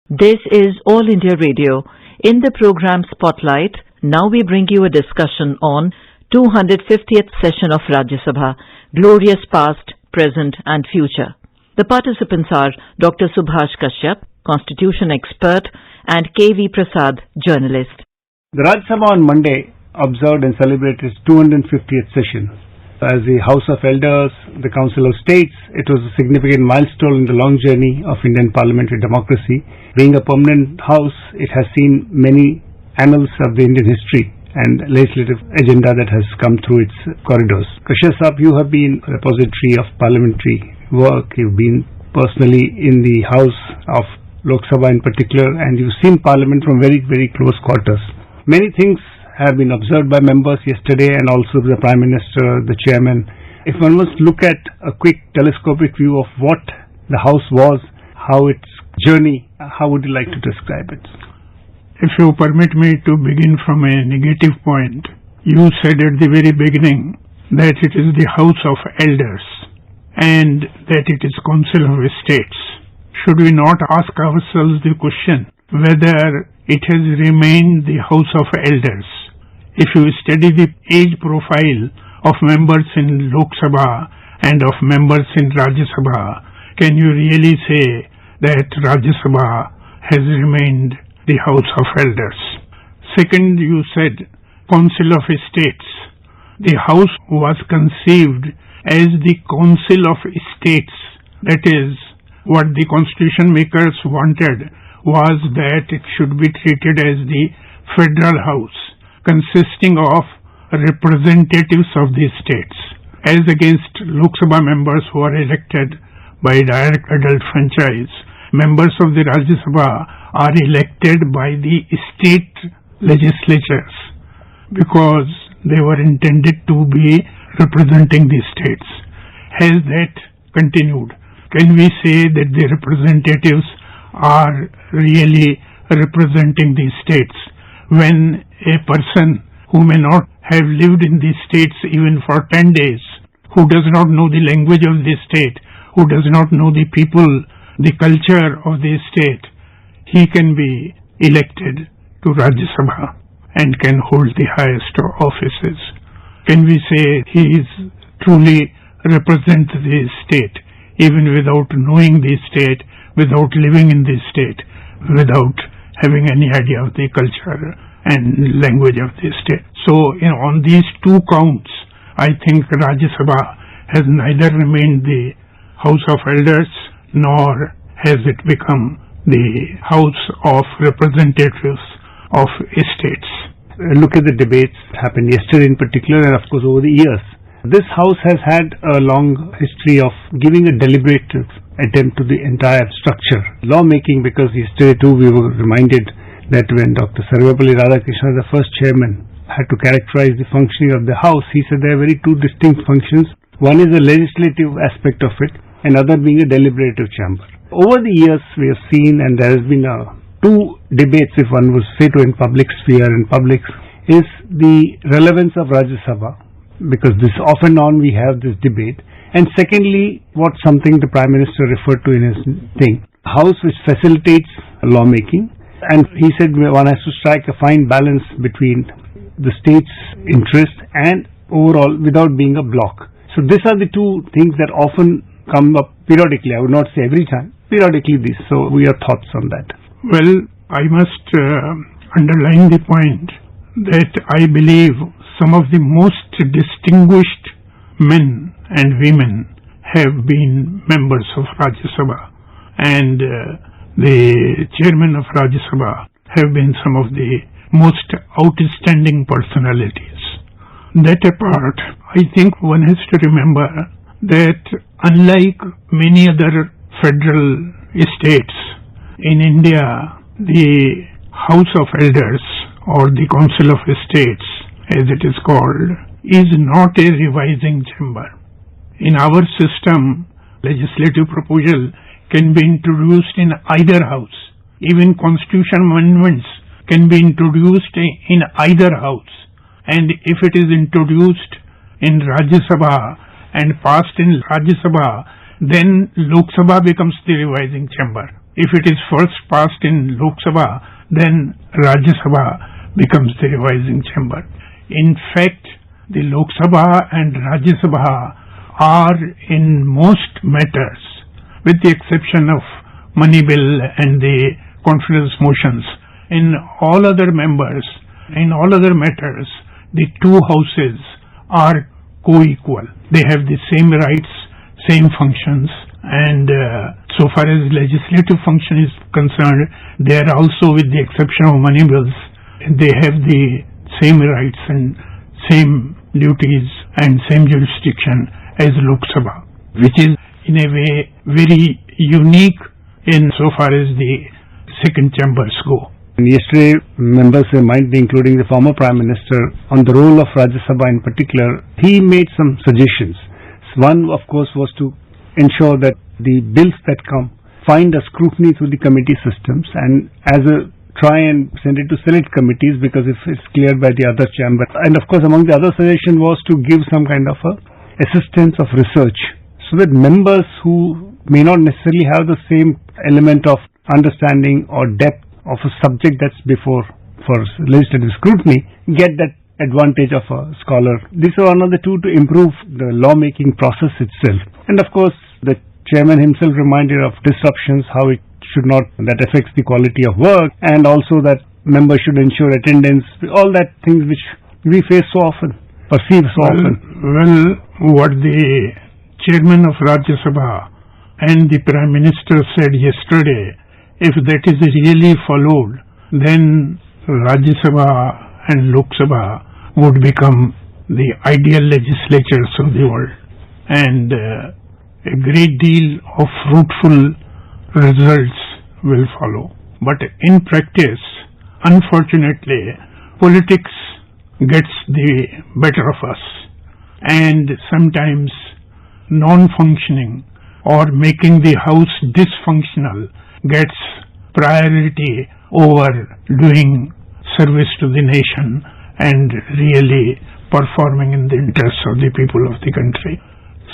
This is All India Radio. In the program Spotlight, now we bring you a discussion on 250th session of Rajya Sabha, glorious past, present and future. The participants are Dr. Subhash Kashyap, Constitution expert, and K.V. Prasad, journalist. The Rajya Sabha on Monday observed and celebrated its 250th session. As the House of Elders, the Council of States, it was a significant milestone in the long journey of Indian parliamentary democracy. Being a permanent house, it has seen many annals of the Indian history and legislative agenda that has come through its corridors. Kashyap Saab, you have been a repository of parliamentary work. You've been personally in the House of Lok Sabha in particular, and you've seen Parliament from very, very close quarters. Many things have been observed by members yesterday and also the Prime Minister, the Chairman. If one was to look at a quick telescopic view of what the House was, how its journey, how would you like to describe it? If you permit me to begin from a negative point, you said at the very beginning that it is the House of Elders and that it is Council of States. Should we not ask ourselves the question whether it has remained the House of Elders? If you study the age profile of members in Lok Sabha and of members in Rajya Sabha, can you really say that Rajya Sabha has remained the House of Elders? Second, you said Council of States. The House was conceived as the Council of States. That is, what the constitution makers wanted was that it should be treated as the Federal House, consisting of representatives of the states, as against Lok Sabha members who are elected by direct adult franchise. Members of the Rajya Sabha are elected by the state legislatures because they were intended to be representing the states. Has that continued? Can we say that the representatives are really representing the states when a person who may not have lived in these states even for 10 days, who does not know the language of the state, who does not know the people, the culture of the state, he can be elected to Rajya Sabha and can hold the highest offices? Can we say he is truly represents the state even without knowing the state, without living in the state, without having any idea of the culture and language of the state? So, on these two counts, I think Rajya Sabha has neither remained the House of Elders nor has it become the House of Representatives of States. Look at the debates that happened yesterday in particular and of course over the years. This House has had a long history of giving a deliberative attempt to the entire structure. Lawmaking, because yesterday too we were reminded that when Dr. Sarvepalli Radhakrishnan, the first chairman, had to characterize the functioning of the House, he said there are very two distinct functions. One is the legislative aspect of it, and other being a deliberative chamber. Over the years we have seen, and there has been two debates, if one was to say to in public sphere and public, is the relevance of Rajya Sabha, because this off and on we have this debate, and secondly, something the Prime Minister referred to in his thing, House which facilitates lawmaking, and he said one has to strike a fine balance between the state's interest and overall without being a bloc. So these are the two things that often come up periodically. I would not say every time, periodically this. So what are your thoughts on that? Well, I must underline the point that I believe some of the most distinguished men and women have been members of Rajya Sabha, and the chairman of Rajya Sabha have been some of the most outstanding personalities. That apart, I think one has to remember that unlike many other federal states, in India, the House of Elders or the Council of States, as it is called, is not a revising chamber. In our system, legislative proposal can be introduced in either house. Even constitutional amendments can be introduced in either house. And if it is introduced in Rajya Sabha and passed in Rajya Sabha, then Lok Sabha becomes the revising chamber. If it is first passed in Lok Sabha, then Rajya Sabha becomes the revising chamber. In fact, the Lok Sabha and Rajya Sabha are in most matters, with the exception of money bill and the confidence motions, in all other matters, the two houses are co-equal. They have the same rights, same functions, and so far as legislative function is concerned, they are also, with the exception of money bills, they have the same rights and same duties and same jurisdiction as Lok Sabha, which is in a way very unique in so far as the second chambers go. Yesterday, members reminded me, including the former Prime Minister, on the role of Rajya Sabha in particular. He made some suggestions. One, of course, was to ensure that the bills that come find a scrutiny through the committee systems and as a try and send it to select committees, because if it's cleared by the other chamber. And of course, among the other suggestion was to give some kind of a assistance of research so that members who may not necessarily have the same element of understanding or depth of a subject that's before for legislative scrutiny get that advantage of a scholar. These are another two to improve the lawmaking process itself. And of course, the chairman himself reminded of disruptions, how it should not, that affects the quality of work, and also that members should ensure attendance, all that things which we face so often, perceive so often. Well, what the chairman of Rajya Sabha and the Prime Minister said yesterday, if that is really followed, then Rajya Sabha and Lok Sabha would become the ideal legislatures of the world, and a great deal of fruitful results will follow. But in practice, unfortunately, politics gets the better of us, and sometimes non-functioning or making the house dysfunctional gets priority over doing service to the nation and really performing in the interests of the people of the country.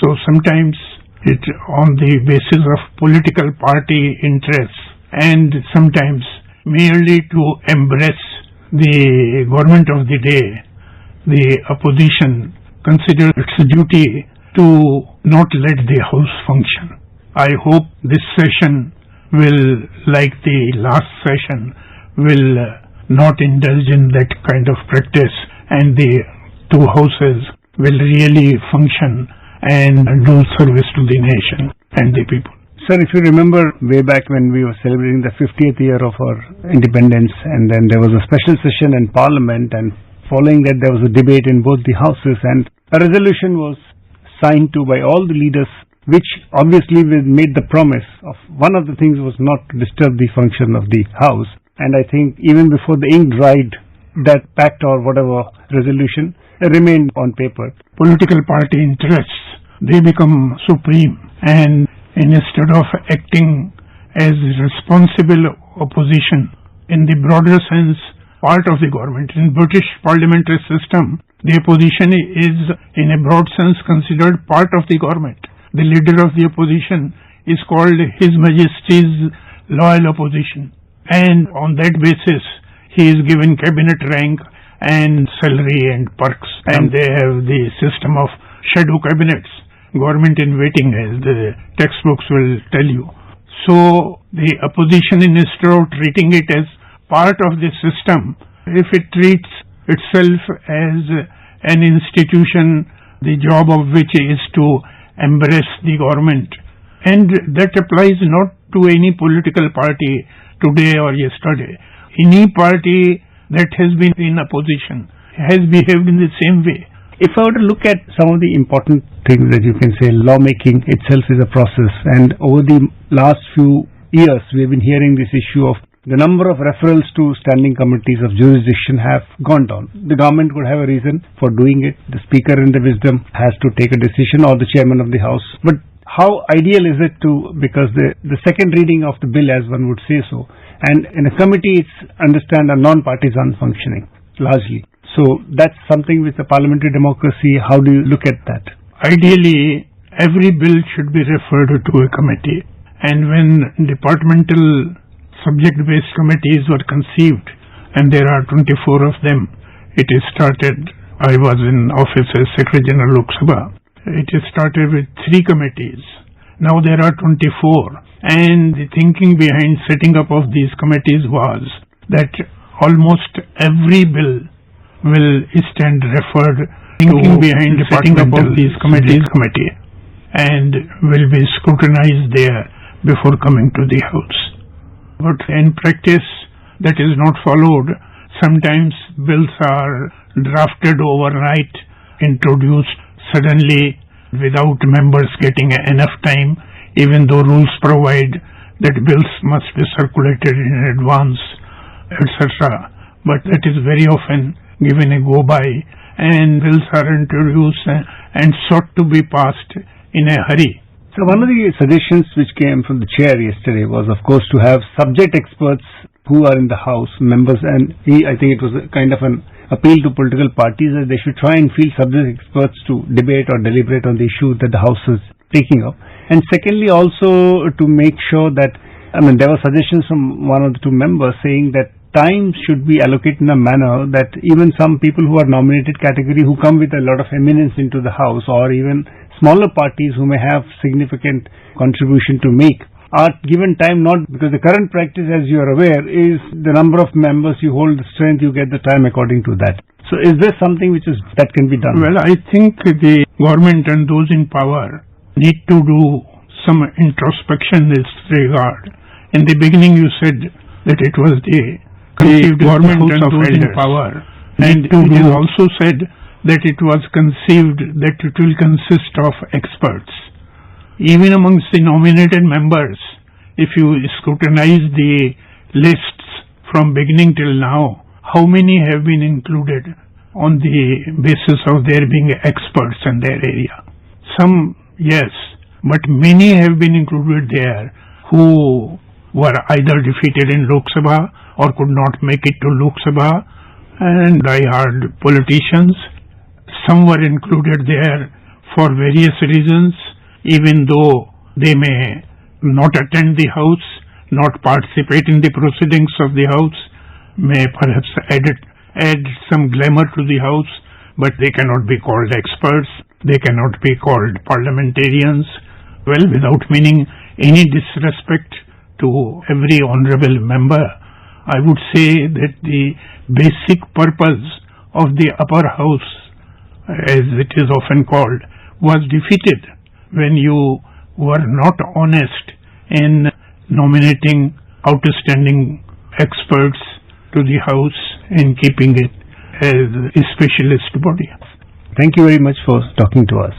So sometimes it on the basis of political party interests, and sometimes merely to embrace the government of the day, the opposition considers its duty to not let the house function. I hope this session will, like the last session, will not indulge in that kind of practice, and the two houses will really function and do service to the nation and the people. Sir, if you remember way back when we were celebrating the 50th year of our independence, and then there was a special session in Parliament, and following that there was a debate in both the houses, and a resolution was signed to by all the leaders, which obviously made the promise of one of the things was not to disturb the function of the house. And I think even before the ink dried, that pact or whatever resolution remained on paper. Political party interests, they become supreme, and instead of acting as responsible opposition in the broader sense, part of the government, in British parliamentary system, the opposition is in a broad sense considered part of the government. The leader of the opposition is called His Majesty's Loyal Opposition, and on that basis he is given cabinet rank and salary and perks, and they have the system of shadow cabinets, government in waiting, as the textbooks will tell you. So the opposition, instead of treating it as part of the system, if it treats itself as an institution, the job of which is to embrace the government, and that applies not to any political party today or yesterday. Any party that has been in opposition has behaved in the same way. If I were to look at some of the important things that you can say, lawmaking itself is a process, and over the last few years we have been hearing this issue of the number of referrals to standing committees of jurisdiction have gone down. The government would have a reason for doing it. The speaker in the wisdom has to take a decision, or the chairman of the house. But how ideal is it to, because the second reading of the bill, as one would say so, and in a committee it's understand a non-partisan functioning largely. So that's something with the parliamentary democracy. How do you look at that? Ideally, every bill should be referred to a committee, And when departmental subject-based committees were conceived, and there are 24 of them, it is started, I was in office as Secretary General Lok Sabha. It is started with 3 committees. Now there are 24. And the thinking behind setting up of these committees was that almost every bill will stand referred thinking behind setting up of these committees and will be scrutinized there before coming to the House. But in practice, that is not followed. Sometimes bills are drafted overnight, introduced suddenly without members getting enough time, even though rules provide that bills must be circulated in advance, etc. But that is very often given a go-by, and bills are introduced and sought to be passed in a hurry. So one of the suggestions which came from the chair yesterday was, of course, to have subject experts who are in the House, members, and I think it was a kind of an appeal to political parties that they should try and field subject experts to debate or deliberate on the issue that the House is taking up. And secondly, also to make sure that, there were suggestions from one of the 2 members saying that time should be allocated in a manner that even some people who are nominated category who come with a lot of eminence into the House, or even smaller parties who may have significant contribution to make, are given time, not because the current practice, as you are aware, is the number of members you hold, the strength, you get the time according to that. So is there something that can be done? Well, I think the government and those in power need to do some introspection in this regard. In the beginning you said that it was the government and those in power, and it is also said that it was conceived that it will consist of experts. Even amongst the nominated members, if you scrutinize the lists from beginning till now, how many have been included on the basis of their being experts in their area? Some, yes, but many have been included there who were either defeated in Lok Sabha or could not make it to Lok Sabha, and die-hard politicians. Some were included there for various reasons, even though they may not attend the House, not participate in the proceedings of the House, may perhaps add some glamour to the House, but they cannot be called experts, they cannot be called parliamentarians. Well, without meaning any disrespect to every honorable member, I would say that the basic purpose of the upper house, as it is often called, was defeated when you were not honest in nominating outstanding experts to the House and keeping it as a specialist body. Thank you very much for talking to us.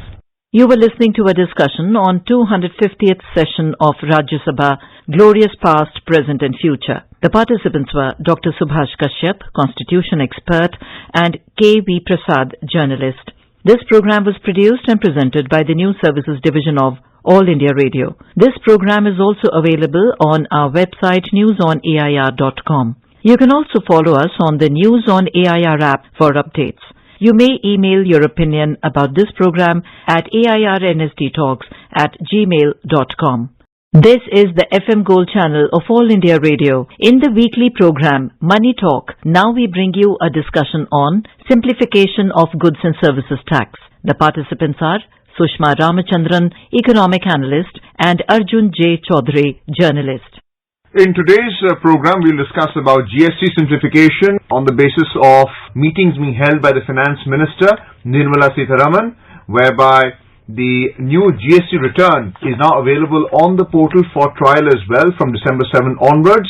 You were listening to a discussion on 250th session of Rajya Sabha, Glorious Past, Present and Future. The participants were Dr. Subhash Kashyap, Constitution expert, and K.V. Prasad, journalist. This program was produced and presented by the News Services Division of All India Radio. This program is also available on our website newsonair.com. You can also follow us on the News on AIR app for updates. You may email your opinion about this program at airnsttalks@gmail.com. This is the FM Gold channel of All India Radio. In the weekly program Money Talk, now we bring you a discussion on simplification of goods and services tax. The participants are Sushma Ramachandran, economic analyst, and Arjun J. Chaudhary, journalist. In today's program, we'll discuss about GST simplification on the basis of meetings being held by the Finance Minister, Nirmala Sitharaman, whereby the new GST return is now available on the portal for trial as well from December 7 onwards.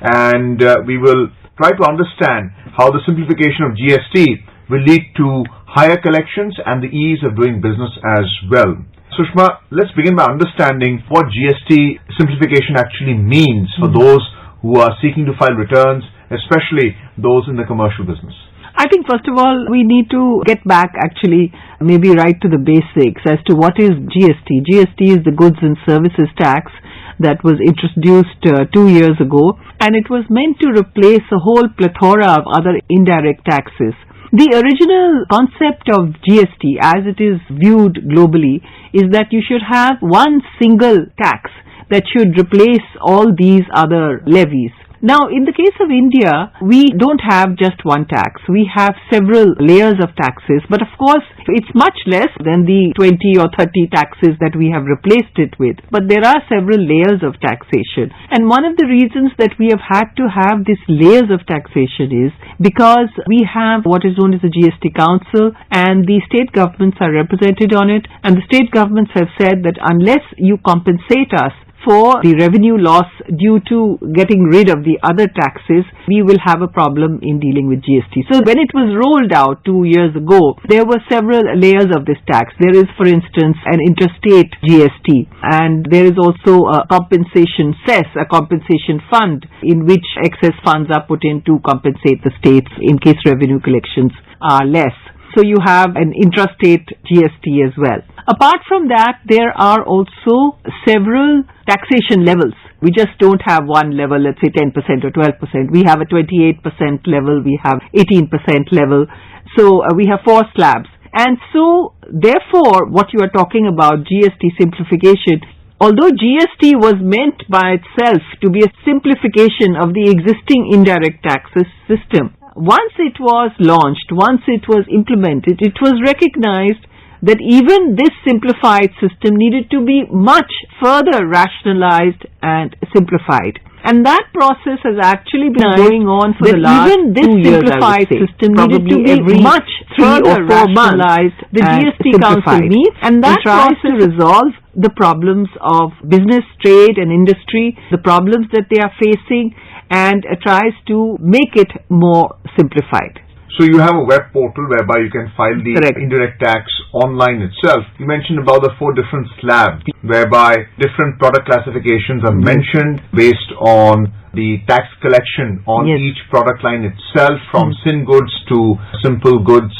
And we will try to understand how the simplification of GST will lead to higher collections and the ease of doing business as well. Sushma, let's begin by understanding what GST simplification actually means for those who are seeking to file returns, especially those in the commercial business. I think first of all we need to get back maybe right to the basics as to what is GST. GST is the Goods and Services Tax that was introduced 2 years ago, and it was meant to replace a whole plethora of other indirect taxes. The original concept of GST as it is viewed globally is that you should have one single tax that should replace all these other levies. Now, in the case of India, we don't have just one tax. We have several layers of taxes, but of course, it's much less than the 20 or 30 taxes that we have replaced it with. But there are several layers of taxation. And one of the reasons that we have had to have these layers of taxation is because we have what is known as the GST Council, and the state governments are represented on it, and the state governments have said that unless you compensate us for the revenue loss due to getting rid of the other taxes, we will have a problem in dealing with GST. So when it was rolled out 2 years ago, there were several layers of this tax. There is, for instance, an interstate GST, and there is also a compensation cess, a compensation fund, in which excess funds are put in to compensate the states in case revenue collections are less. So you have an intrastate GST as well. Apart from that, there are also several taxation levels. We just don't have one level, let's say 10% or 12%. We have a 28% level, we have 18% level. So we have 4 slabs. And so, therefore, what you are talking about, GST simplification, although GST was meant by itself to be a simplification of the existing indirect taxes system, once it was launched, once it was implemented, it was recognized that even this simplified system needed to be much further rationalized and simplified. And that process has actually been going on for the last 2 years. Even this simplified system needed to be much further rationalized. The GST Council meets and that tries to resolve the problems of business, trade and industry, the problems that they are facing, and tries to make it more simplified. So you have a web portal whereby you can file the indirect tax online itself. You mentioned about the 4 different slabs whereby different product classifications are mentioned based on the tax collection on each product line itself, from sin goods to simple goods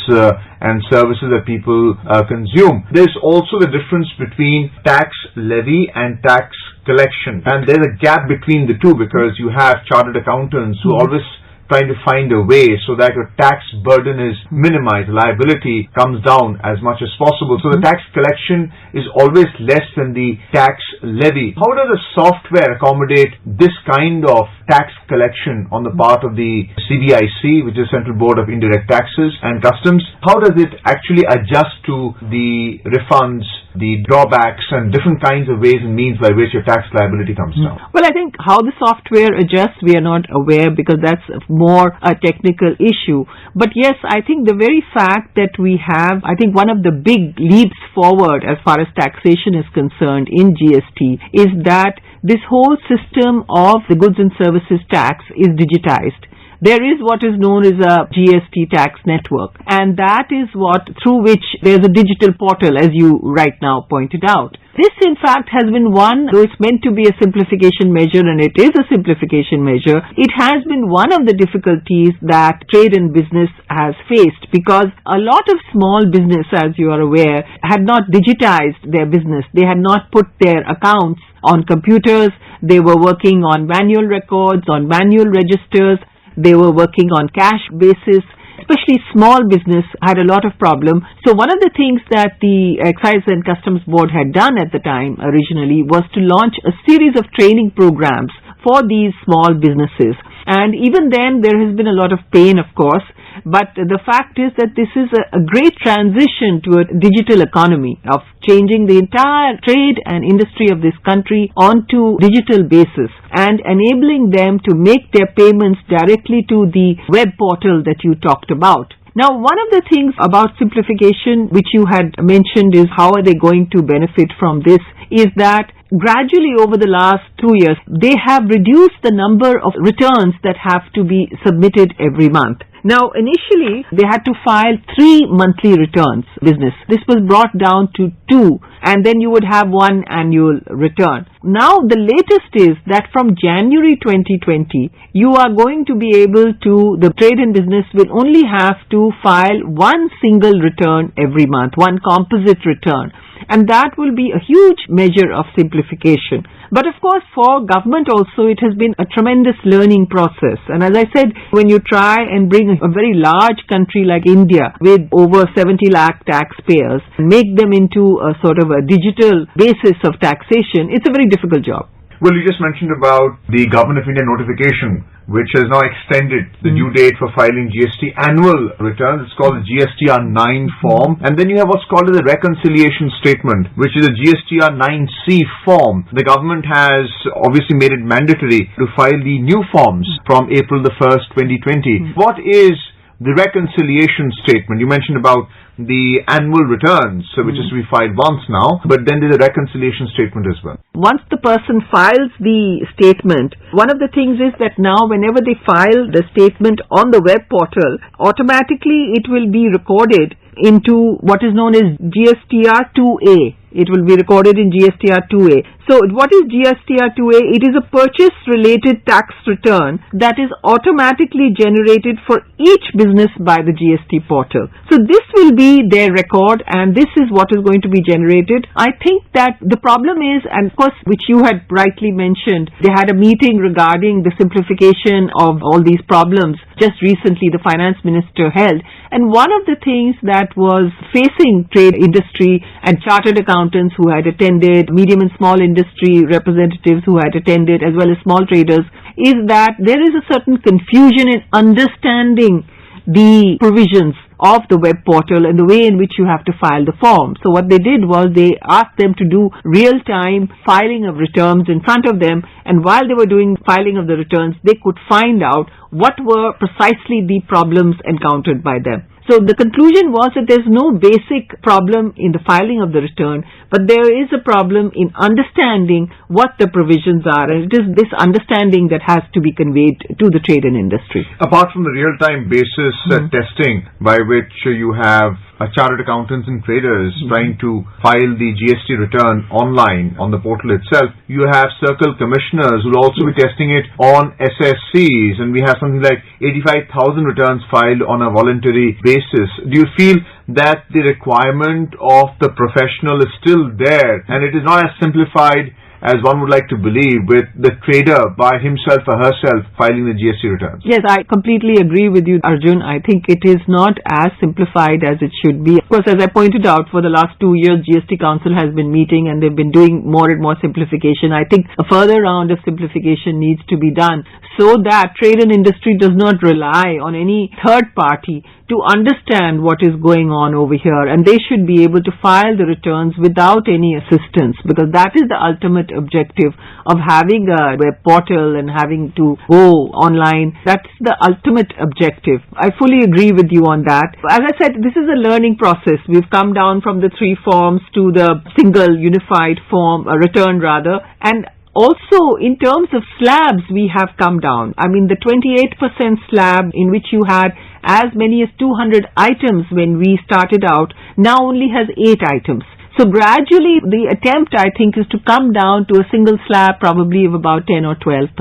and services that people consume. There's also the difference between tax levy and tax collection, and there's a gap between the two because you have chartered accountants who always trying to find a way so that your tax burden is minimized, liability comes down as much as possible. So the tax collection is always less than the tax levy. How does the software accommodate this kind of tax collection on the part of the CBIC, which is Central Board of Indirect Taxes and Customs? How does it actually adjust to the refunds, the drawbacks and different kinds of ways and means by which your tax liability comes down? Well, I think how the software adjusts, we are not aware because that's more a technical issue. But yes, I think the very fact that we have, I think one of the big leaps forward as far as taxation is concerned in GST is that this whole system of the goods and services tax is digitized. There is what is known as a GST tax network, and that is what through which there's a digital portal, as you right now pointed out. This, in fact, has been one, though it's meant to be a simplification measure, and it is a simplification measure, it has been one of the difficulties that trade and business has faced, because a lot of small business, as you are aware, had not digitized their business. They had not put their accounts on computers. They were working on manual records, on manual registers. They were working on cash basis. Especially small business had a lot of problem. So one of the things that the Excise and Customs Board had done at the time originally was to launch a series of training programs for these small businesses. And even then there has been a lot of pain, of course, but the fact is that this is a great transition to a digital economy of changing the entire trade and industry of this country onto digital basis and enabling them to make their payments directly to the web portal that you talked about. Now, one of the things about simplification which you had mentioned is how are they going to benefit from this is that gradually over the last 2 years, they have reduced the number of returns that have to be submitted every month. Now, initially, they had to file 3 monthly returns, business. This was brought down to 2, and then you would have 1 annual return. Now, the latest is that from January 2020, you are going to be able to, the trade and business will only have to file 1 single return every month, 1 composite return. And that will be a huge measure of simplification. But of course, for government also, it has been a tremendous learning process. And as I said, when you try and bring a very large country like India with over 70 lakh taxpayers and make them into a sort of a digital basis of taxation, it's a very difficult job. Well, you just mentioned about the Government of India notification, which has now extended the due date for filing GST annual returns. It's called the GSTR 9 form. And then you have what's called as a reconciliation statement, which is a GSTR 9C form. The government has obviously made it mandatory to file the new forms from April the 1st, 2020. What is the reconciliation statement? You mentioned about the annual returns, which is to be filed once now, but then there's a reconciliation statement as well. Once the person files the statement, one of the things is that now whenever they file the statement on the web portal, automatically it will be recorded into what is known as GSTR 2A. It will be recorded in GSTR 2A. So what is GSTR 2A? It is a purchase-related tax return that is automatically generated for each business by the GST portal. So this will be their record, and this is what is going to be generated. I think that the problem is, and of course, which you had rightly mentioned, they had a meeting regarding the simplification of all these problems just recently the finance minister held. And one of the things that was facing trade industry and chartered accountants who had attended, medium and small industry representatives who had attended, as well as small traders, is that there is a certain confusion in understanding the provisions of the web portal and the way in which you have to file the form. So what they did was they asked them to do real-time filing of returns in front of them, and while they were doing filing of the returns, they could find out what were precisely the problems encountered by them. So the conclusion was that there's no basic problem in the filing of the return, but there is a problem in understanding what the provisions are, and it is this understanding that has to be conveyed to the trade and industry. Apart from the real-time basis testing by which you have chartered accountants and traders trying to file the GST return online on the portal itself, you have circle commissioners who will also be testing it on SSCs, and we have something like 85,000 returns filed on a voluntary basis. Do you feel that the requirement of the professional is still there, and it is not as simplified as one would like to believe, with the trader by himself or herself filing the GST returns? Yes, I completely agree with you, Arjun. I think it is not as simplified as it should be. Of course, as I pointed out, for the last 2 years, GST Council has been meeting and they've been doing more and more simplification. I think a further round of simplification needs to be done so that trade and industry does not rely on any third party to understand what is going on over here, and they should be able to file the returns without any assistance, because that is the ultimate objective of having a web portal and having to go online. That's the ultimate objective. I fully agree with you on that. As I said, this is a learning process. We've come down from the 3 forms to the single unified form, return rather, and also, in terms of slabs, we have come down. I mean, the 28% slab in which you had as many as 200 items when we started out now only has 8 items. So gradually the attempt, I think, is to come down to a single slab probably of about 10 or 12%.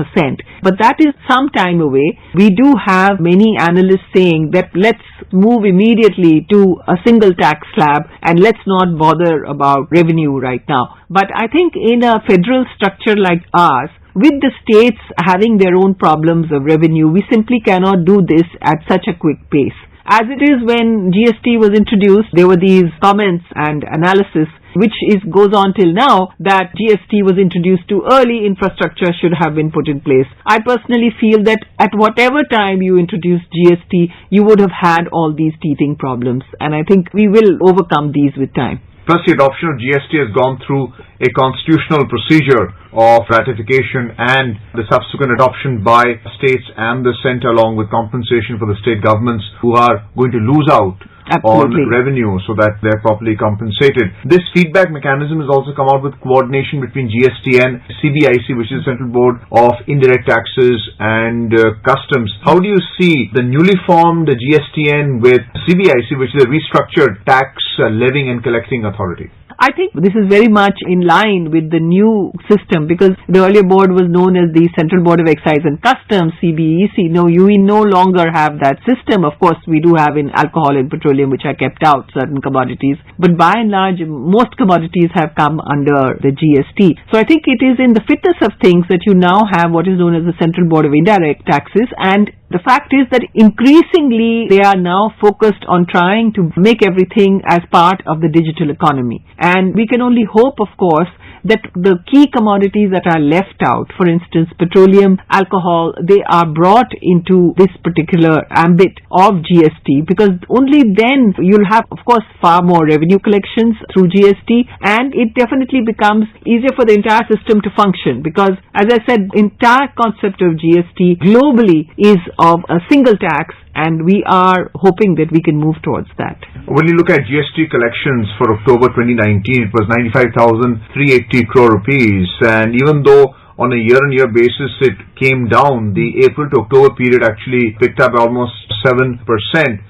But that is some time away. We do have many analysts saying that let's move immediately to a single tax slab and let's not bother about revenue right now. But I think in a federal structure like ours, with the states having their own problems of revenue, we simply cannot do this at such a quick pace. As it is, when GST was introduced, there were these comments and analysis which goes on till now that GST was introduced too early, infrastructure should have been put in place. I personally feel that at whatever time you introduce GST, you would have had all these teething problems, and I think we will overcome these with time. Plus, the adoption of GST has gone through a constitutional procedure of ratification and the subsequent adoption by states and the centre, along with compensation for the state governments who are going to lose out Absolutely. on revenue so that they're properly compensated. This feedback mechanism has also come out with coordination between GST and CBIC, which is the Central Board of Indirect Taxes and Customs. How do you see the newly formed GSTN with CBIC, which is a restructured tax levying and collecting authority? I think this is very much in line with the new system, because the earlier board was known as the Central Board of Excise and Customs, CBEC. No, we no longer have that system. Of course, we do have in alcohol and petroleum, which are kept out, certain commodities. But by and large, most commodities have come under the GST. So I think it is in the fitness of things that you now have what is known as the Central Board of Indirect Taxes, and the fact is that increasingly they are now focused on trying to make everything as part of the digital economy. And we can only hope, of course, that the key commodities that are left out, for instance, petroleum, alcohol, they are brought into this particular ambit of GST, because only then you'll have, of course, far more revenue collections through GST, and it definitely becomes easier for the entire system to function, because, as I said, entire concept of GST globally is of a single tax, and we are hoping that we can move towards that. When you look at GST collections for October 2019, it was 95,380 crore rupees, and even though on a year-on-year basis it came down, the April to October period actually picked up almost 7%.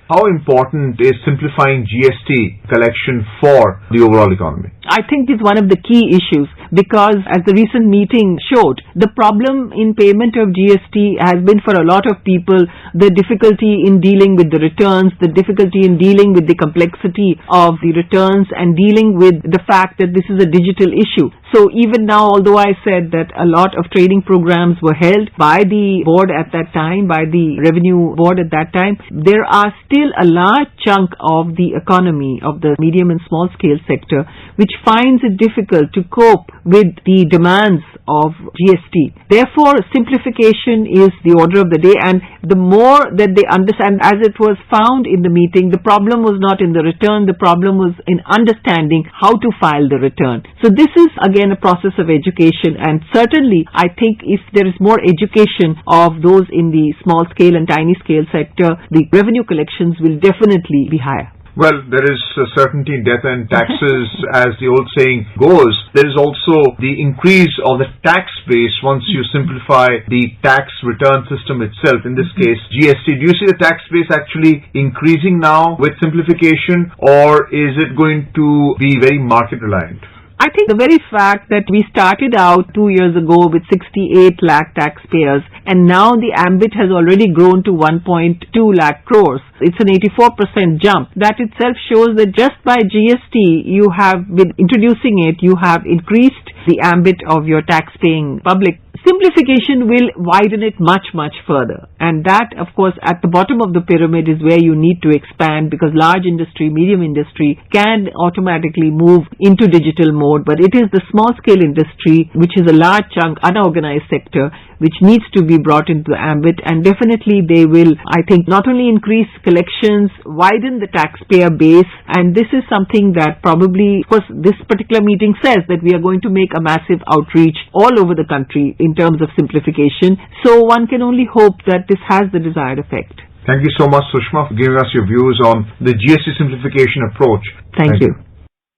How important is simplifying GST collection for the overall economy? I think it's one of the key issues, because as the recent meeting showed, the problem in payment of GST has been for a lot of people the difficulty in dealing with the returns, the difficulty in dealing with the complexity of the returns, and dealing with the fact that this is a digital issue. So even now, although I said that a lot of training programs were held by the board at that time, by the revenue board at that time, there are still a large chunk of the economy, of the medium and small scale sector, which finds it difficult to cope with the demands of GST. Therefore, simplification is the order of the day, and the more that they understand, as it was found in the meeting, the problem was not in the return, the problem was in understanding how to file the return. So this is again a process of education, and certainly I think if there is more education of those in the small scale and tiny scale sector, the revenue collections will definitely be higher. Well, there is certainty in death and taxes, as the old saying goes. There is also the increase of the tax base once you simplify the tax return system itself, in this case GST. Do you see the tax base actually increasing now with simplification, or is it going to be very market reliant? I think the very fact that we started out 2 years ago with 68 lakh taxpayers, and now the ambit has already grown to 1.2 lakh crores. It's an 84% jump. That itself shows that just by GST, you have, with introducing it, you have increased the ambit of your tax-paying public. Simplification will widen it much, much further. And that, of course, at the bottom of the pyramid is where you need to expand, because large industry, medium industry can automatically move into digital mode. But it is the small-scale industry, which is a large chunk, unorganized sector, which needs to be brought into the ambit. And definitely they will, I think, not only increase collections, widen the taxpayer base. And this is something that probably, of course, this particular meeting says that we are going to make a massive outreach all over the country in terms of simplification. So one can only hope that this has the desired effect. Thank you so much, Sushma, for giving us your views on the GST simplification approach. Thank you.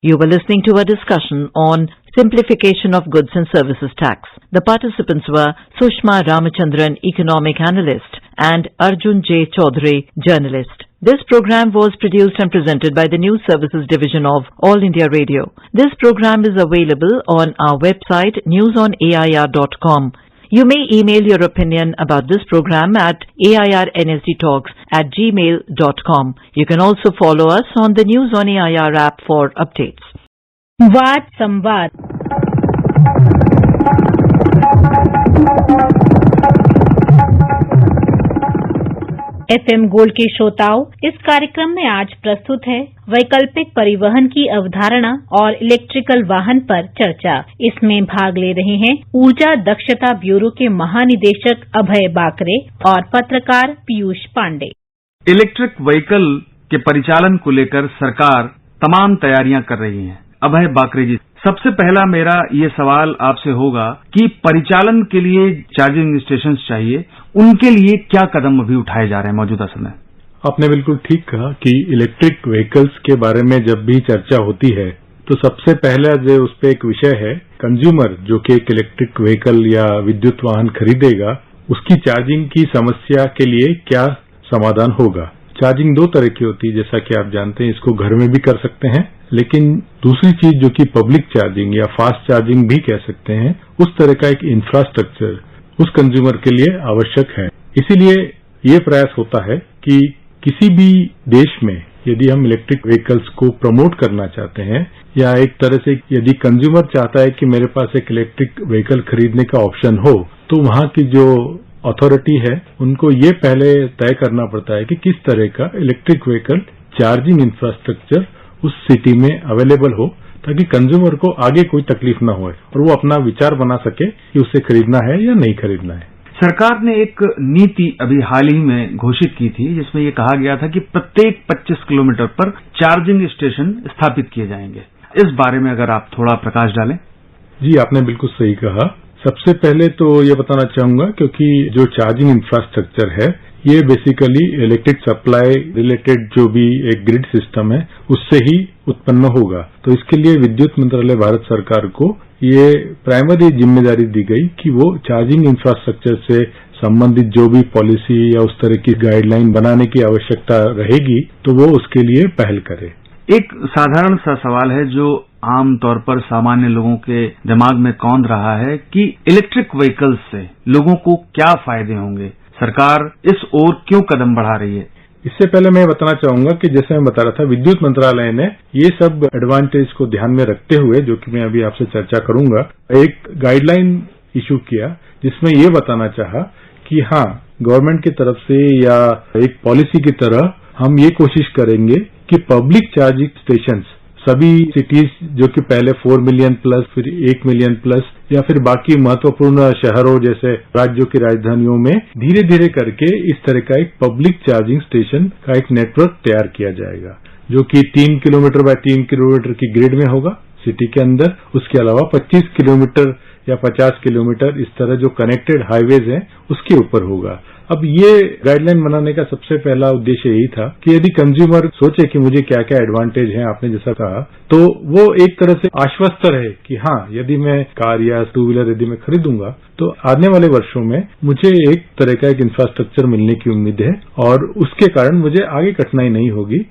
You were listening to a discussion on simplification of goods and services tax. The participants were Sushma Ramachandran, economic analyst, and Arjun J. Chaudhary, journalist. This program was produced and presented by the News Services Division of All India Radio. This program is available on our website newsonair.com. You may email your opinion about this program at airnsdtalks@gmail.com. You can also follow us on the News on AIR app for updates. वाद संवाद। FM gold के श्रोताओं, इस कार्यक्रम में आज प्रस्तुत है वैकल्पिक परिवहन की अवधारणा और इलेक्ट्रिकल वाहन पर चर्चा। इसमें भाग ले रहे हैं ऊर्जा दक्षता ब्यूरो के महानिदेशक अभय बाकरे और पत्रकार पीयूष पांडे। इलेक्ट्रिक व्हीकल के परिचालन को लेकर सरकार तमाम तैयारियां कर रही है। अभय बाकरे जी, सबसे पहला मेरा ये सवाल आपसे होगा कि परिचालन के लिए चार्जिंग स्टेशन चाहिए, उनके लिए क्या कदम अभी उठाए जा रहे हैं मौजूदा समय? आपने बिल्कुल ठीक कहा कि इलेक्ट्रिक व्हीकल्स के बारे में जब भी चर्चा होती है तो सबसे पहला जो उस पर एक विषय है, कंज्यूमर जो कि एक इलेक्ट्रिक व्हीकल या विद्युत वाहन खरीदेगा, उसकी चार्जिंग की समस्या के लिए क्या समाधान होगा। चार्जिंग दो तरह की होती है, जैसा कि आप जानते हैं, इसको घर में भी कर सकते हैं, लेकिन दूसरी चीज जो कि पब्लिक चार्जिंग या फास्ट चार्जिंग भी कह सकते हैं, उस तरह का एक इंफ्रास्ट्रक्चर उस कंज्यूमर के लिए आवश्यक है। इसीलिए ये प्रयास होता है कि किसी भी देश में यदि हम इलेक्ट्रिक व्हीकल्स को प्रमोट करना चाहते हैं, या एक तरह से यदि कंज्यूमर चाहता है कि मेरे पास एक इलेक्ट्रिक व्हीकल खरीदने का ऑप्शन हो, तो वहां की जो अथॉरिटी है उनको ये पहले तय करना पड़ता है कि किस तरह का इलेक्ट्रिक व्हीकल चार्जिंग इंफ्रास्ट्रक्चर उस सिटी में अवेलेबल हो, ताकि कंज्यूमर को आगे कोई तकलीफ न हो और वो अपना विचार बना सके कि उसे खरीदना है या नहीं खरीदना है। सरकार ने एक नीति अभी हाल ही में घोषित की थी जिसमें ये कहा गया था कि प्रत्येक 25 किलोमीटर पर चार्जिंग स्टेशन स्थापित किए जाएंगे। इस बारे में अगर आप थोड़ा प्रकाश डालें। जी, आपने बिल्कुल सही कहा। सबसे पहले तो ये बताना चाहूंगा क्योंकि जो चार्जिंग इंफ्रास्ट्रक्चर है ये बेसिकली इलेक्ट्रिक सप्लाई रिलेटेड जो भी एक ग्रिड सिस्टम है उससे ही उत्पन्न होगा। तो इसके लिए विद्युत मंत्रालय भारत सरकार को ये प्राइमरी जिम्मेदारी दी गई कि वो चार्जिंग इंफ्रास्ट्रक्चर से संबंधित जो भी पॉलिसी या उस तरह की गाइडलाइन बनाने की आवश्यकता रहेगी तो वो उसके लिए पहल करे। एक साधारण सा सवाल है जो आमतौर पर सामान्य लोगों के दिमाग में कौंध रहा है कि इलेक्ट्रिक व्हीकल्स से लोगों को क्या फायदे होंगे, सरकार इस ओर क्यों कदम बढ़ा रही है? इससे पहले मैं बताना चाहूंगा कि जैसे मैं बता रहा था विद्युत मंत्रालय ने ये सब एडवांटेज को ध्यान में रखते हुए, जो कि मैं अभी आपसे चर्चा करूंगा, एक गाइडलाइन इशू किया जिसमें ये बताना चाहा कि हाँ, गवर्नमेंट की तरफ से या एक पॉलिसी की तरह हम ये कोशिश करेंगे कि पब्लिक चार्जिंग स्टेशंस सभी सिटीज जो कि पहले 4 मिलियन प्लस फिर 1 मिलियन प्लस या फिर बाकी महत्वपूर्ण शहरों जैसे राज्यों की राजधानियों में धीरे धीरे करके इस तरह का एक पब्लिक चार्जिंग स्टेशन का एक नेटवर्क तैयार किया जाएगा जो कि 3 किलोमीटर बाय 3 किलोमीटर की ग्रिड में होगा सिटी के अंदर। उसके अलावा 25 किलोमीटर या 50 किलोमीटर इस तरह जो कनेक्टेड हाईवेज हैं उसके ऊपर होगा। अब ये गाइडलाइन बनाने का सबसे पहला उद्देश्य यही था कि यदि कंज्यूमर सोचे कि मुझे क्या क्या एडवांटेज है, आपने जैसा कहा, तो वो एक तरह से आश्वस्त रहे कि हाँ, यदि मैं कार या टू व्हीलर यदि मैं खरीदूंगा तो आने वाले वर्षों में मुझे एक तरह का एक इंफ्रास्ट्रक्चर मिलने की उम्मीद है और उसके कारण मुझे आगे कठिनाई नहीं होगी।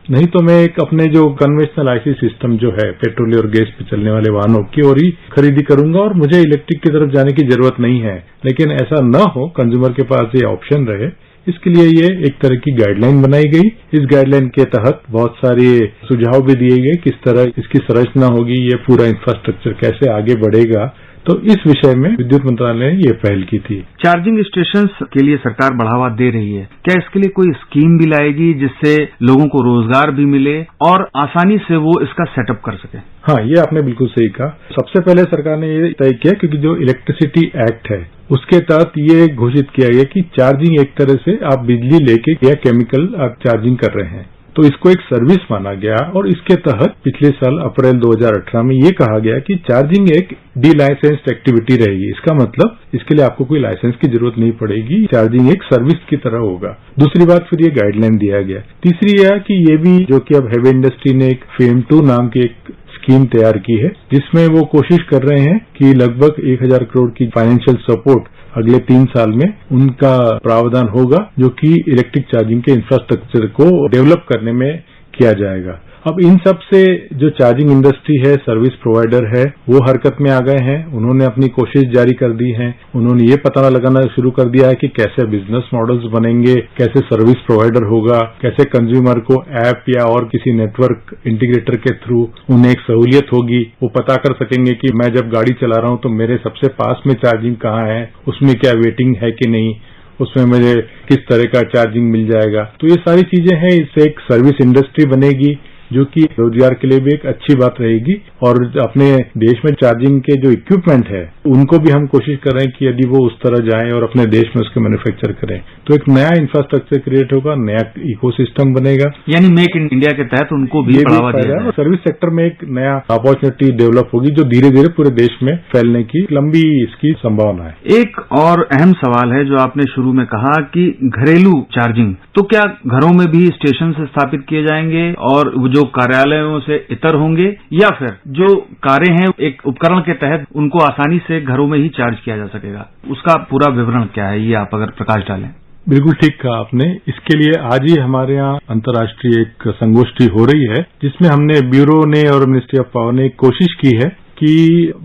नहीं तो मैं एक अपने जो कन्वेंशनल आईसी सिस्टम जो है पेट्रोल और गैस पे चलने वाले वाहनों की और ही खरीदी करूंगा और मुझे इलेक्ट्रिक की तरफ जाने की जरूरत नहीं है। लेकिन ऐसा न हो, कंज्यूमर के पास ये ऑप्शन रहे, इसके लिए ये एक तरह की गाइडलाइन बनाई गई। इस गाइडलाइन के तहत बहुत सारे सुझाव भी दिए गए किस तरह इसकी संरचना होगी, ये पूरा इंफ्रास्ट्रक्चर कैसे आगे बढ़ेगा। तो इस विषय में विद्युत मंत्रालय ने ये पहल की थी। चार्जिंग स्टेशंस के लिए सरकार बढ़ावा दे रही है, क्या इसके लिए कोई स्कीम भी लाएगी जिससे लोगों को रोजगार भी मिले और आसानी से वो इसका सेटअप कर सके? हाँ, ये आपने बिल्कुल सही कहा। सबसे पहले सरकार ने ये तय किया क्योंकि जो इलेक्ट्रिसिटी एक्ट है उसके तहत ये घोषित किया गया कि चार्जिंग एक तरह से आप बिजली लेके या केमिकल आप चार्जिंग कर रहे हैं तो इसको एक सर्विस माना गया और इसके तहत पिछले साल अप्रैल 2018 में ये कहा गया कि चार्जिंग एक डी लाइसेंस्ड एक्टिविटी रहेगी। इसका मतलब इसके लिए आपको कोई लाइसेंस की जरूरत नहीं पड़ेगी, चार्जिंग एक सर्विस की तरह होगा। दूसरी बात फिर ये गाइडलाइन दिया गया। तीसरी यह कि ये भी जो कि अब हेवी इंडस्ट्री ने एक फेम 2 नाम की एक स्कीम तैयार की है जिसमें वो कोशिश कर रहे हैं कि लगभग 1000 करोड़ की फाइनेंशियल सपोर्ट अगले 3 साल में उनका प्रावधान होगा जो कि इलेक्ट्रिक चार्जिंग के इंफ्रास्ट्रक्चर को डेवलप करने में किया जाएगा। अब इन सब से जो चार्जिंग इंडस्ट्री है, सर्विस प्रोवाइडर है, वो हरकत में आ गए हैं। उन्होंने अपनी कोशिश जारी कर दी है। उन्होंने ये पता लगाना शुरू कर दिया है कि कैसे बिजनेस मॉडल्स बनेंगे, कैसे सर्विस प्रोवाइडर होगा, कैसे कंज्यूमर को ऐप या और किसी नेटवर्क इंटीग्रेटर के थ्रू उन्हें एक सहूलियत होगी। वो पता कर सकेंगे कि मैं जब गाड़ी चला रहा हूं तो मेरे सबसे पास में चार्जिंग कहाँ है, उसमें क्या वेटिंग है कि नहीं, उसमें मुझे किस तरह का चार्जिंग मिल जाएगा। तो ये सारी चीजें हैं। इससे एक सर्विस इंडस्ट्री बनेगी जो कि रोजगार के लिए भी एक अच्छी बात रहेगी और अपने देश में चार्जिंग के जो इक्विपमेंट है उनको भी हम कोशिश कर रहे हैं कि यदि वो उस तरह जाएं और अपने देश में उसके मैन्युफैक्चर करें तो एक नया इंफ्रास्ट्रक्चर क्रिएट होगा, नया इकोसिस्टम बनेगा। यानी मेक इन इंडिया के तहत उनको भी बढ़ावा दिया जाएगा। सर्विस सेक्टर में एक नया अपॉर्चुनिटी डेवलप होगी जो धीरे धीरे पूरे देश में फैलने की लंबी इसकी संभावना है। एक और अहम सवाल है जो आपने शुरू में कहा कि घरेलू चार्जिंग, तो क्या घरों में भी स्टेशन स्थापित किए जाएंगे और जो कार्यालयों से इतर होंगे या फिर जो कारें हैं एक उपकरण के तहत उनको आसानी से घरों में ही चार्ज किया जा सकेगा? उसका पूरा विवरण क्या है, ये आप अगर प्रकाश डालें। बिल्कुल ठीक कहा आपने। इसके लिए आज ही हमारे यहाँ अंतर्राष्ट्रीय एक संगोष्ठी हो रही है जिसमें हमने ब्यूरो ने और मिनिस्ट्री ऑफ पावर ने एक कोशिश की है कि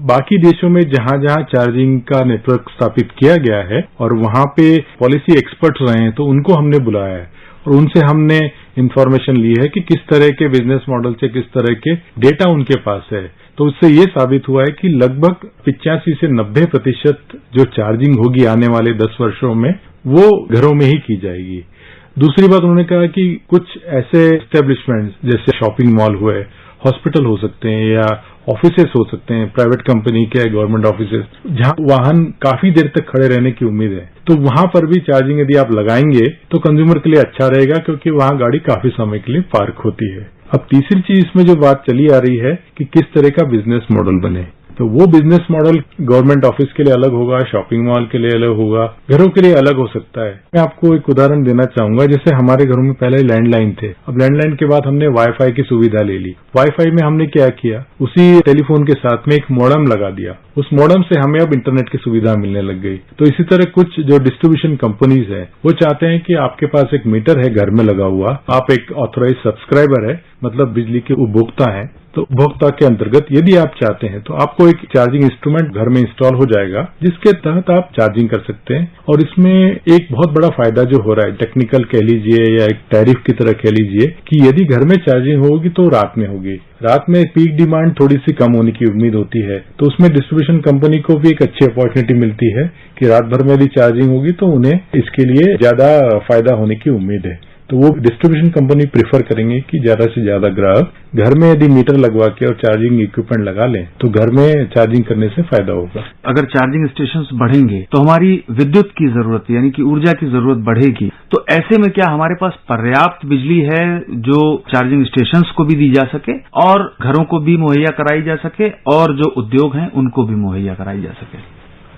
बाकी देशों में जहां जहां चार्जिंग का नेटवर्क स्थापित किया गया है और वहां पे पॉलिसी एक्सपर्ट रहे हैं तो उनको हमने बुलाया है और उनसे हमने इन्फॉर्मेशन ली है कि किस तरह के बिजनेस मॉडल से किस तरह के डेटा उनके पास है। तो उससे ये साबित हुआ है कि लगभग 85 से 90% जो चार्जिंग होगी आने वाले 10 वर्षों में वो घरों में ही की जाएगी। दूसरी बात उन्होंने कहा कि कुछ ऐसे एस्टेब्लिशमेंट्स जैसे शॉपिंग मॉल हुए, हॉस्पिटल हो सकते हैं या ऑफिसेस हो सकते हैं, प्राइवेट कंपनी के, गवर्नमेंट ऑफिसेस, जहां वाहन काफी देर तक खड़े रहने की उम्मीद है, तो वहां पर भी चार्जिंग यदि आप लगाएंगे तो कंज्यूमर के लिए अच्छा रहेगा, क्योंकि वहां गाड़ी काफी समय के लिए पार्क होती है। अब तीसरी चीज इसमें जो बात चली आ रही है कि किस तरह का बिजनेस मॉडल बने, तो वो बिजनेस मॉडल गवर्नमेंट ऑफिस के लिए अलग होगा, शॉपिंग मॉल के लिए अलग होगा, घरों के लिए अलग हो सकता है। मैं आपको एक उदाहरण देना चाहूंगा। जैसे हमारे घरों में पहले लैंडलाइन थे, अब लैंडलाइन के बाद हमने वाईफाई की सुविधा ले ली। वाईफाई में हमने क्या किया, उसी टेलीफोन के साथ में एक मॉडम लगा दिया, उस मॉडम से हमें अब इंटरनेट की सुविधा मिलने लग गई। तो इसी तरह कुछ जो डिस्ट्रीब्यूशन कंपनीज है वो चाहते हैं कि आपके पास एक मीटर है घर में लगा हुआ, आप एक ऑथोराइज सब्सक्राइबर है, मतलब बिजली के उपभोक्ता हैं, तो उपभोक्ता के अंतर्गत यदि आप चाहते हैं तो आपको एक चार्जिंग इंस्ट्रूमेंट घर में इंस्टॉल हो जाएगा, जिसके तहत आप चार्जिंग कर सकते हैं। और इसमें एक बहुत बड़ा फायदा जो हो रहा है, टेक्निकल कह लीजिए या एक टैरिफ की तरह कह लीजिए, कि यदि घर में चार्जिंग होगी तो रात में होगी। रात में पीक डिमांड थोड़ी सी कम होने की उम्मीद होती है, तो उसमें डिस्ट्रीब्यूशन कंपनी को भी एक अच्छी अपॉर्चुनिटी मिलती है कि रात भर में यदि चार्जिंग होगी तो उन्हें इसके लिए ज्यादा फायदा होने की उम्मीद है। तो वो डिस्ट्रीब्यूशन कंपनी प्रेफर करेंगे कि ज्यादा से ज्यादा ग्राहक घर में यदि मीटर लगवा के और चार्जिंग इक्विपमेंट लगा लें तो घर में चार्जिंग करने से फायदा होगा। अगर चार्जिंग स्टेशंस बढ़ेंगे तो हमारी विद्युत की जरूरत यानी कि ऊर्जा की जरूरत बढ़ेगी, तो ऐसे में क्या हमारे पास पर्याप्त बिजली है जो चार्जिंग स्टेशंस को भी दी जा सके और घरों को भी मुहैया कराई जा सके और जो उद्योग हैं उनको भी मुहैया कराई जा सके?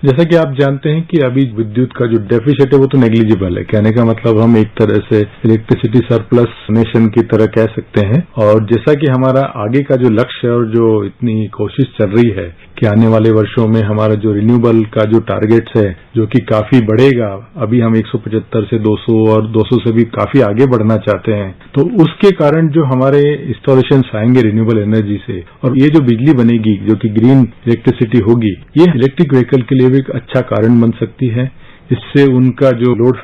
जैसा कि आप जानते हैं कि अभी विद्युत का जो डेफिसिट है वो तो नेग्लिजिबल है। कहने का मतलब हम एक तरह से इलेक्ट्रिसिटी सरप्लस नेशन की तरह कह सकते हैं। और जैसा कि हमारा आगे का जो लक्ष्य है और जो इतनी कोशिश चल रही है कि आने वाले वर्षों में हमारा जो रिन्यूएबल का जो टारगेट्स है जो कि काफी बढ़ेगा, अभी हम 175 से 200 और 200 से भी काफी आगे बढ़ना चाहते हैं, तो उसके कारण जो हमारे इंस्टॉलेशन आएंगे रिन्यूएबल एनर्जी से और ये जो बिजली बनेगी जो कि ग्रीन इलेक्ट्रिसिटी होगी, ये इलेक्ट्रिक व्हीकल के लिए भी एक अच्छा कारण बन सकती है। इससे उनका जो लोड